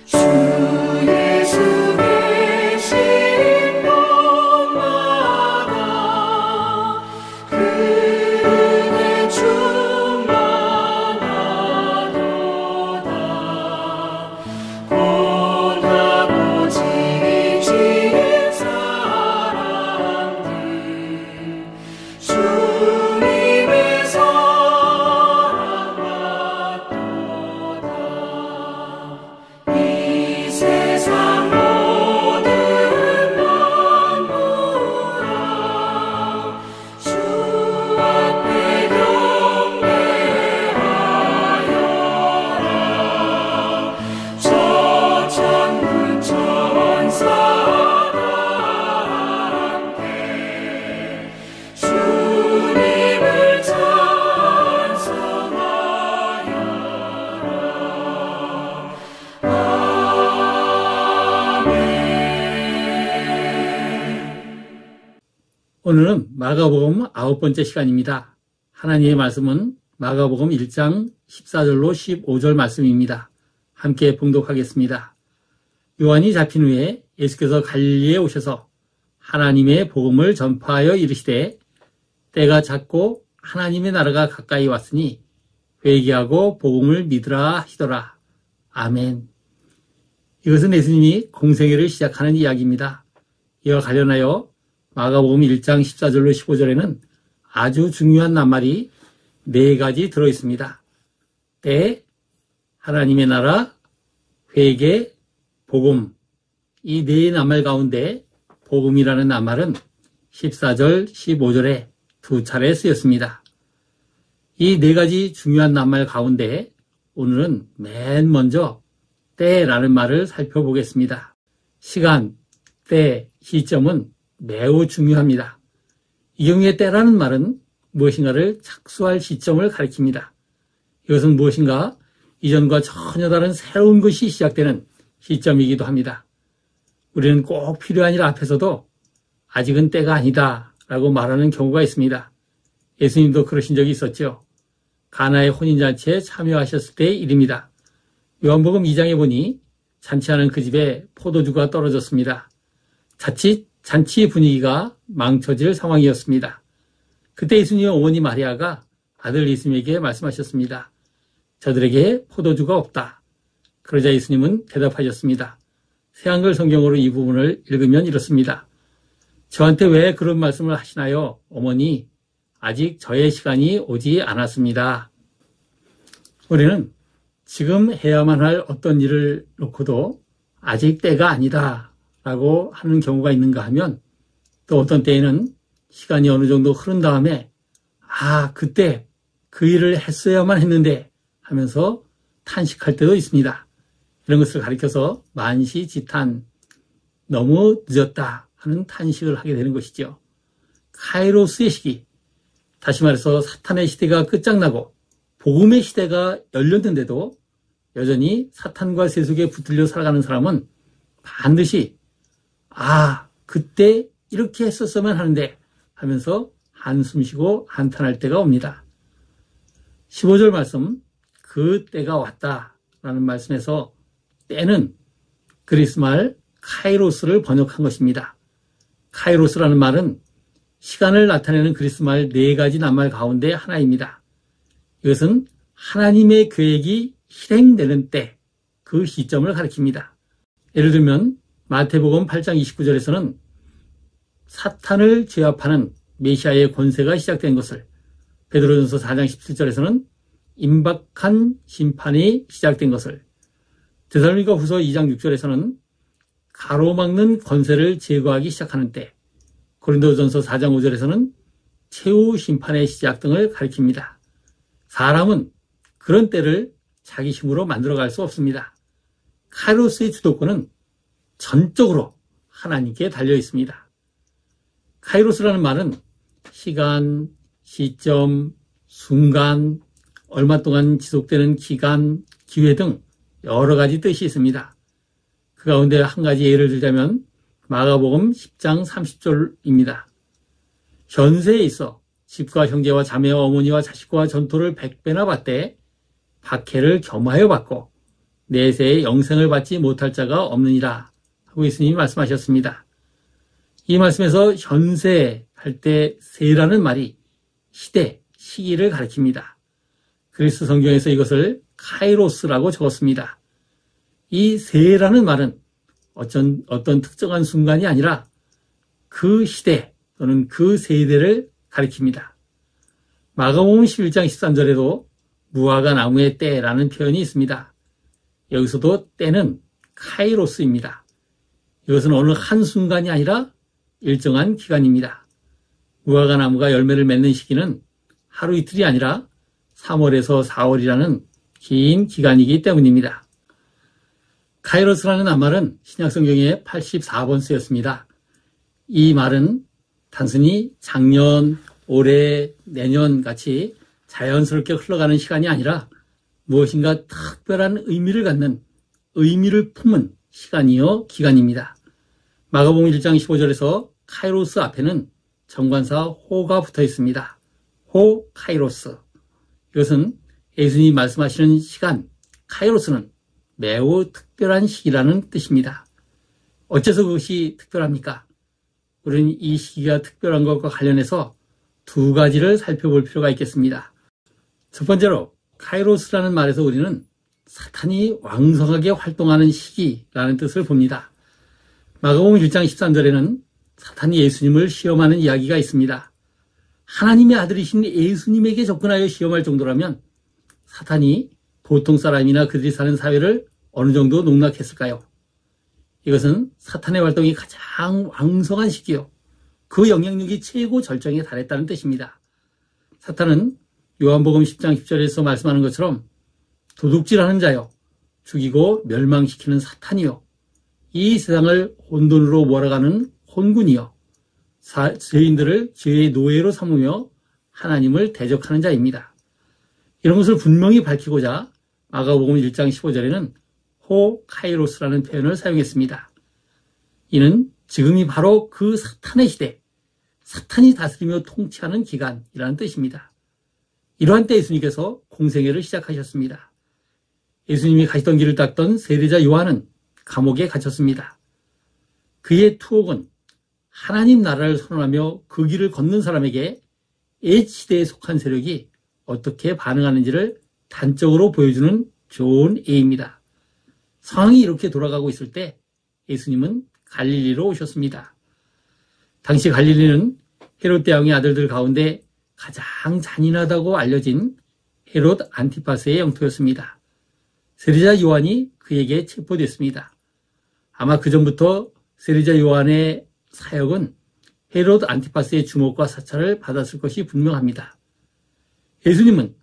주 예수 계신 곳마다 그의 충만하도다. 고나고 지친 사람들 주님의 사랑 받도다. 이 세상 모든 만물아 주 앞에 경배하여라. 저 천군 천사와 함께 주님을 찬송하여라. 오늘은 마가복음 9번째 시간입니다. 하나님의 말씀은 마가복음 1장 14절로 15절 말씀입니다. 함께 봉독하겠습니다. 요한이 잡힌 후에 예수께서 갈릴리에 오셔서 하나님의 복음을 전파하여 이르시되 때가 찼고 하나님의 나라가 가까이 왔으니 회개하고 복음을 믿으라 하시더라. 아멘. 이것은 예수님이 공생애를 시작하는 이야기입니다. 이와 관련하여 마가복음 1장 14절로 15절에는 아주 중요한 낱말이 4가지 들어있습니다. 때, 하나님의 나라, 회개, 복음. 이 4 낱말 가운데 복음이라는 낱말은 14절, 15절에 2차례 쓰였습니다. 이 4가지 중요한 낱말 가운데 오늘은 맨 먼저 때라는 말을 살펴보겠습니다. 시간, 때, 시점은 매우 중요합니다. 이 경우에 때라는 말은 무엇인가를 착수할 시점을 가리킵니다. 이것은 무엇인가 이전과 전혀 다른 새로운 것이 시작되는 시점이기도 합니다. 우리는 꼭 필요한 일 앞에서도 아직은 때가 아니다 라고 말하는 경우가 있습니다. 예수님도 그러신 적이 있었죠. 가나의 혼인잔치에 참여하셨을 때의 일입니다. 요한복음 2장에 보니 잔치하는 그 집에 포도주가 떨어졌습니다. 자칫 잔치 분위기가 망쳐질 상황이었습니다. 그때 예수님의 어머니 마리아가 아들 예수님에게 말씀하셨습니다. 저들에게 포도주가 없다. 그러자 예수님은 대답하셨습니다. 새한글 성경으로 이 부분을 읽으면 이렇습니다. 저한테 왜 그런 말씀을 하시나요? 어머니, 아직 저의 시간이 오지 않았습니다. 우리는 지금 해야만 할 어떤 일을 놓고도 아직 때가 아니다 라고 하는 경우가 있는가 하면 또 어떤 때에는 시간이 어느 정도 흐른 다음에 그때 그 일을 했어야만 했는데 하면서 탄식할 때도 있습니다. 이런 것을 가리켜서 만시지탄, 너무 늦었다 하는 탄식을 하게 되는 것이죠. 카이로스의 시기, 다시 말해서 사탄의 시대가 끝장나고 복음의 시대가 열렸는데도 여전히 사탄과 세속에 붙들려 살아가는 사람은 반드시 그때 이렇게 했었으면 하는데 하면서 한숨 쉬고 한탄할 때가 옵니다. 15절 말씀, 그 때가 왔다라는 말씀에서 때는 그리스 말 카이로스를 번역한 것입니다. 카이로스라는 말은 시간을 나타내는 그리스 말 4가지 낱말 가운데 하나입니다. 이것은 하나님의 계획이 실행되는 때, 그 시점을 가리킵니다. 예를 들면 마태복음 8장 29절에서는 사탄을 제압하는 메시아의 권세가 시작된 것을, 베드로전서 4장 17절에서는 임박한 심판이 시작된 것을, 데살로니가 후서 2장 6절에서는 가로막는 권세를 제거하기 시작하는 때, 고린도전서 4장 5절에서는 최후 심판의 시작 등을 가리킵니다. 사람은 그런 때를 자기 힘으로 만들어갈 수 없습니다. 카이로스의 주도권은 전적으로 하나님께 달려 있습니다. 카이로스라는 말은 시간, 시점, 순간, 얼마 동안 지속되는 기간, 기회 등 여러 가지 뜻이 있습니다. 그 가운데 한 가지 예를 들자면 마가복음 10장 30절입니다. 현세에 있어 집과 형제와 자매와 어머니와 자식과 전토를 100배나 받되 박해를 겸하여 받고 내세에 영생을 받지 못할 자가 없느니라 하고 예수님이 말씀하셨습니다. 이 말씀에서 현세 할 때 세라는 말이 시대, 시기를 가리킵니다. 그리스 성경에서 이것을 카이로스라고 적었습니다. 이 세라는 말은 어떤 특정한 순간이 아니라 그 시대 또는 그 세대를 가리킵니다. 마가복음 11장 13절에도 무화과 나무의 때라는 표현이 있습니다. 여기서도 때는 카이로스입니다. 이것은 어느 한순간이 아니라 일정한 기간입니다. 무화과 나무가 열매를 맺는 시기는 하루 이틀이 아니라 3월에서 4월이라는 긴 기간이기 때문입니다. 카이로스라는 낱말은 신약성경에 84번 쓰였습니다. 이 말은 단순히 작년, 올해, 내년 같이 자연스럽게 흘러가는 시간이 아니라 무엇인가 특별한 의미를 갖는, 의미를 품은 시간이요 기간입니다. 마가복음 1장 15절에서 카이로스 앞에는 정관사 호가 붙어 있습니다. 호 카이로스. 이것은 예수님이 말씀하시는 시간, 카이로스는 매우 특별한 시기라는 뜻입니다. 어째서 그것이 특별합니까? 우리는 이 시기가 특별한 것과 관련해서 두 가지를 살펴볼 필요가 있겠습니다. 첫 번째로 카이로스라는 말에서 우리는 사탄이 왕성하게 활동하는 시기라는 뜻을 봅니다. 마가복음 1장 13절에는 사탄이 예수님을 시험하는 이야기가 있습니다. 하나님의 아들이신 예수님에게 접근하여 시험할 정도라면 사탄이 보통 사람이나 그들이 사는 사회를 어느 정도 농락했을까요? 이것은 사탄의 활동이 가장 왕성한 시기요. 그 영향력이 최고 절정에 달했다는 뜻입니다. 사탄은 요한복음 10장 10절에서 말씀하는 것처럼 도둑질하는 자요, 죽이고 멸망시키는 사탄이요, 이 세상을 혼돈으로 몰아가는 혼군이요, 죄인들을 죄의 노예로 삼으며 하나님을 대적하는 자입니다. 이런 것을 분명히 밝히고자 마가복음 1장 15절에는 호 카이로스라는 표현을 사용했습니다. 이는 지금이 바로 그 사탄의 시대, 사탄이 다스리며 통치하는 기간이라는 뜻입니다. 이러한 때 예수님께서 공생애를 시작하셨습니다. 예수님이 가시던 길을 닦던 세례자 요한은 감옥에 갇혔습니다. 그의 투옥은 하나님 나라를 선언하며 그 길을 걷는 사람에게 옛 시대에 속한 세력이 어떻게 반응하는지를 단적으로 보여주는 좋은 예입니다. 상황이 이렇게 돌아가고 있을 때 예수님은 갈릴리로 오셨습니다. 당시 갈릴리는 헤롯 대왕의 아들들 가운데 가장 잔인하다고 알려진 헤롯 안티파스의 영토였습니다. 세례자 요한이 그에게 체포됐습니다. 아마 그 전부터 세례자 요한의 사역은 헤롯 안티파스의 주목과 사찰을 받았을 것이 분명합니다. 예수님은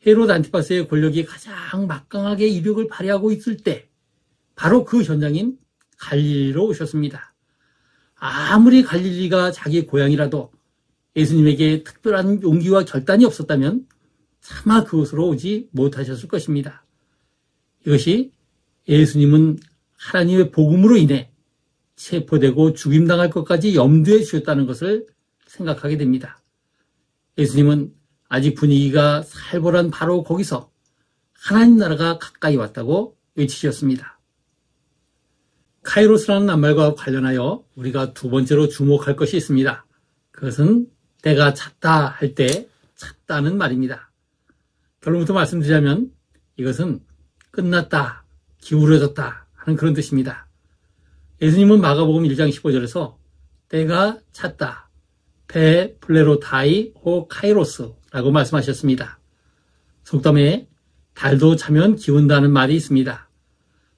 헤롯 안티파스의 권력이 가장 막강하게 이력을 발휘하고 있을 때 바로 그 현장인 갈릴리로 오셨습니다. 아무리 갈릴리가 자기 고향이라도 예수님에게 특별한 용기와 결단이 없었다면 차마 그곳으로 오지 못하셨을 것입니다. 이것이 예수님은 하나님의 복음으로 인해 체포되고 죽임당할 것까지 염두에 주셨다는 것을 생각하게 됩니다. 예수님은 아직 분위기가 살벌한 바로 거기서 하나님 나라가 가까이 왔다고 외치셨습니다. 카이로스라는 낱말과 관련하여 우리가 두 번째로 주목할 것이 있습니다. 그것은 때가 찼다 할 때 찼다는 말입니다. 결론부터 말씀드리자면 이것은 끝났다, 기울어졌다 하는 그런 뜻입니다. 예수님은 마가복음 1장 15절에서 때가 찼다, 페 플레로타이 호 카이로스라고 말씀하셨습니다. 속담에 달도 차면 기운다는 말이 있습니다.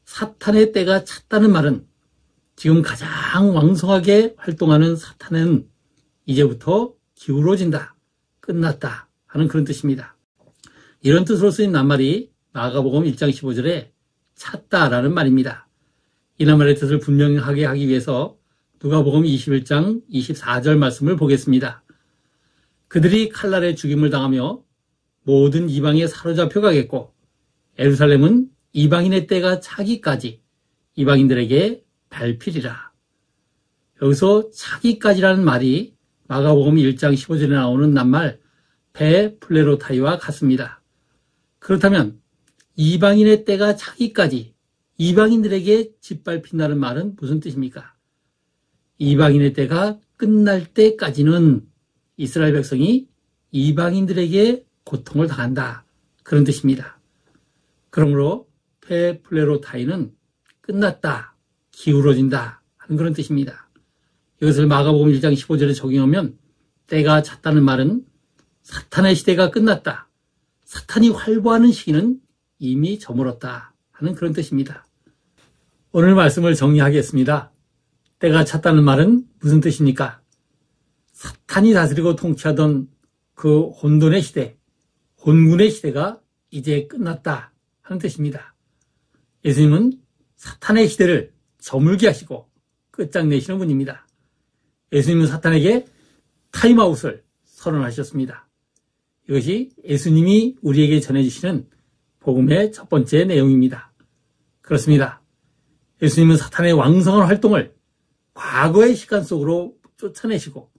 사탄의 때가 찼다는 말은 지금 가장 왕성하게 활동하는 사탄은 이제부터 기울어진다, 끝났다 하는 그런 뜻입니다. 이런 뜻으로 쓰인 낱말이 마가복음 1장 15절에 찼다라는 말입니다. 이 낱말의 뜻을 분명하게 하기 위해서 누가복음 21장 24절 말씀을 보겠습니다. 그들이 칼날에 죽임을 당하며 모든 이방에 사로잡혀 가겠고 예루살렘은 이방인의 때가 차기까지 이방인들에게 밟히리라. 여기서 차기까지라는 말이 마가복음 1장 15절에 나오는 낱말 베 플레로타이와 같습니다. 그렇다면 이방인의 때가 차기까지 이방인들에게 짓밟힌다는 말은 무슨 뜻입니까? 이방인의 때가 끝날 때까지는 이스라엘 백성이 이방인들에게 고통을 당한다. 그런 뜻입니다. 그러므로 페플레로타이는 끝났다, 기울어진다 하는 그런 뜻입니다. 이것을 마가복음 1장 15절에 적용하면 때가 찼다는 말은 사탄의 시대가 끝났다, 사탄이 활보하는 시기는 이미 저물었다 하는 그런 뜻입니다. 오늘 말씀을 정리하겠습니다. 때가 찼다는 말은 무슨 뜻입니까? 사탄이 다스리고 통치하던 그 혼돈의 시대, 혼군의 시대가 이제 끝났다 하는 뜻입니다. 예수님은 사탄의 시대를 저물게 하시고 끝장내시는 분입니다. 예수님은 사탄에게 타임아웃을 선언하셨습니다. 이것이 예수님이 우리에게 전해주시는 복음의 첫 번째 내용입니다. 그렇습니다. 예수님은 사탄의 왕성한 활동을 과거의 시간 속으로 쫓아내시고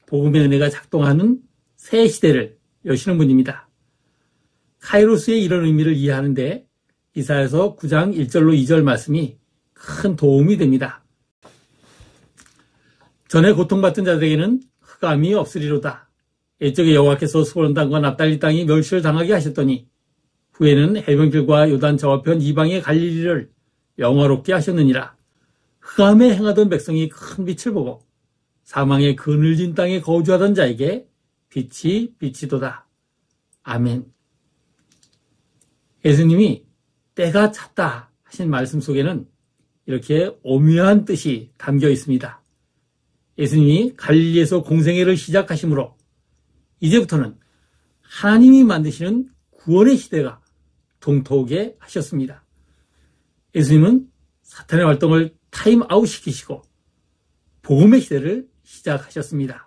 복음의 은혜가 작동하는 새 시대를 여시는 분입니다. 카이로스의 이런 의미를 이해하는데 이사야서 9장 1절로 2절 말씀이 큰 도움이 됩니다. 전에 고통받던 자들에게는 흑암이 없으리로다. 옛적에 여호와께서 스불론 땅과 납달리 땅이 멸시를 당하게 하셨더니 후에는 해변길과 요단 저편 이방의 갈릴리를 영화롭게 하셨느니라. 흑암에 행하던 백성이 큰 빛을 보고 사망의 그늘진 땅에 거주하던 자에게 빛이 비치도다. 아멘. 예수님이 때가 찼다 하신 말씀 속에는 이렇게 오묘한 뜻이 담겨 있습니다. 예수님이 갈릴리에서 공생애를 시작하심으로 이제부터는 하나님이 만드시는 구원의 시대가 동토하게 하셨습니다. 예수님은 사탄의 활동을 타임아웃 시키시고 복음의 시대를 시작하셨습니다.